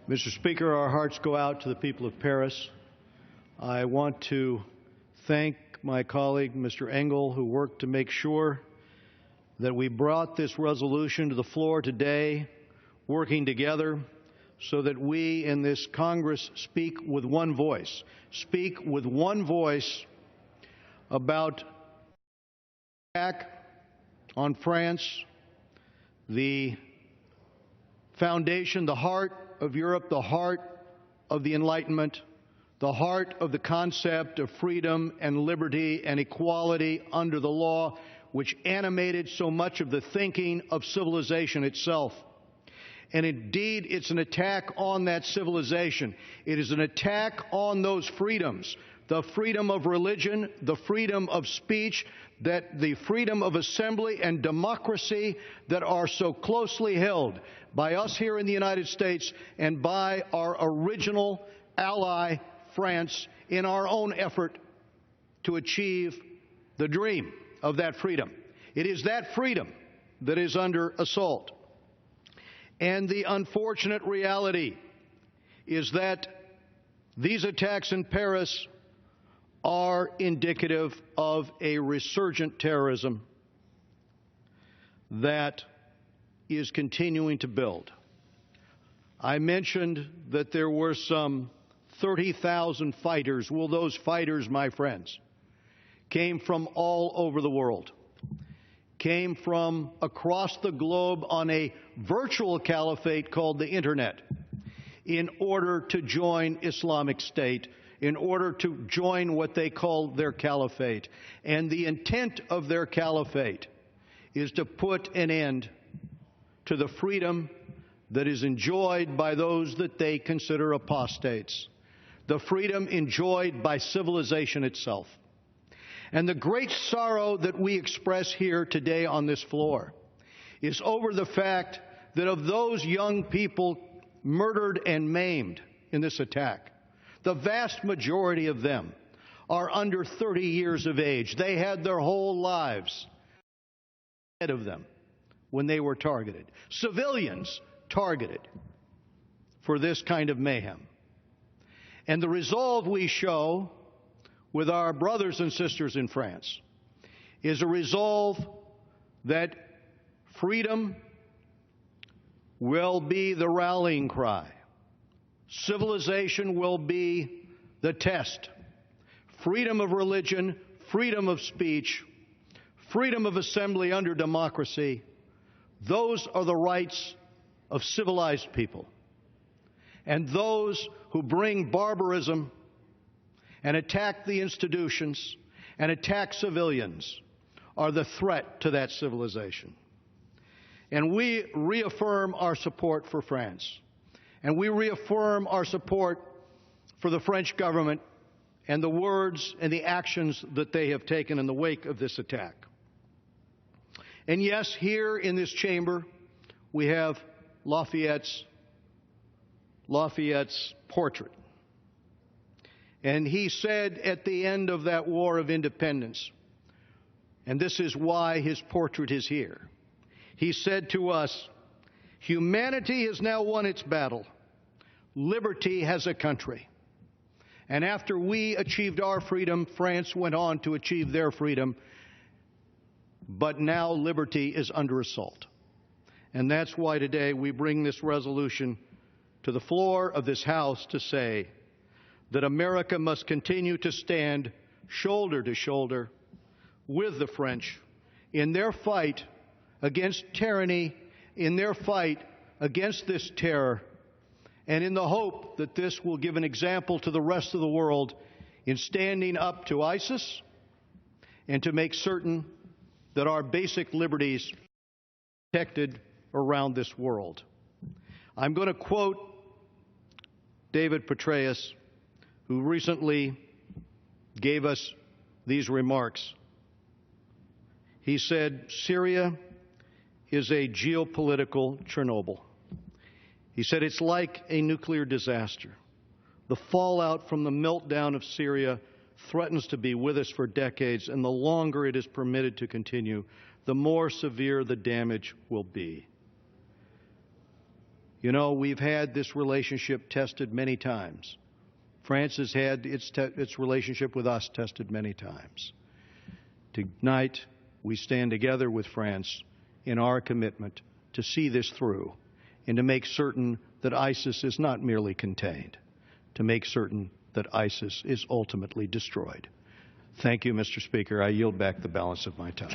Mr. Speaker, our hearts go out to the people of Paris. I want to thank my colleague, Mr. Engel, who worked to make sure that we brought this resolution to the floor today, working together so that we in this Congress speak with one voice about attack on France, the foundation, the heart of Europe, the heart of the Enlightenment, the heart of the concept of freedom and liberty and equality under the law, which animated so much of the thinking of civilization itself. And indeed, it's an attack on that civilization. It is an attack on those freedoms, the freedom of religion, the freedom of speech, that the freedom of assembly and democracy that are so closely held by us here in the United States and by our original ally, France, in our own effort to achieve the dream of that freedom. It is that freedom that is under assault. And the unfortunate reality is that these attacks in Paris are indicative of a resurgent terrorism that is continuing to build. I mentioned that there were some 30,000 fighters. Well, those fighters, my friends, came from all over the world, came from across the globe on a virtual caliphate called the Internet in order to join Islamic State, in order to join what they call their caliphate. And the intent of their caliphate is to put an end to the freedom that is enjoyed by those that they consider apostates, the freedom enjoyed by civilization itself. And the great sorrow that we express here today on this floor is over the fact that of those young people murdered and maimed in this attack, the vast majority of them are under 30 years of age. They had their whole lives ahead of them when they were targeted. Civilians targeted for this kind of mayhem. And the resolve we show with our brothers and sisters in France is a resolve that freedom will be the rallying cry. Civilization will be the test. Freedom of religion, freedom of speech, freedom of assembly under democracy, those are the rights of civilized people. And those who bring barbarism and attack the institutions and attack civilians are the threat to that civilization. And we reaffirm our support for France. And we reaffirm our support for the French government and the words and the actions that they have taken in the wake of this attack. And yes, here in this chamber, we have Lafayette's portrait. And he said at the end of that War of Independence, and this is why his portrait is here, he said to us, "Humanity has now won its battle. Liberty has a country." And after we achieved our freedom, France went on to achieve their freedom. But now liberty is under assault. And that's why today we bring this resolution to the floor of this House to say that America must continue to stand shoulder to shoulder with the French in their fight against tyranny, in their fight against this terror, and in the hope that this will give an example to the rest of the world in standing up to ISIS and to make certain that our basic liberties are protected around this world. I'm going to quote David Petraeus, who recently gave us these remarks. He said, "Syria is a geopolitical Chernobyl." He said, "It's like a nuclear disaster. The fallout from the meltdown of Syria threatens to be with us for decades, and the longer it is permitted to continue, the more severe the damage will be." You know, we've had this relationship tested many times. France has had its relationship with us tested many times. Tonight, we stand together with France in our commitment to see this through and to make certain that ISIS is not merely contained, to make certain that ISIS is ultimately destroyed. Thank you, Mr. Speaker. I yield back the balance of my time.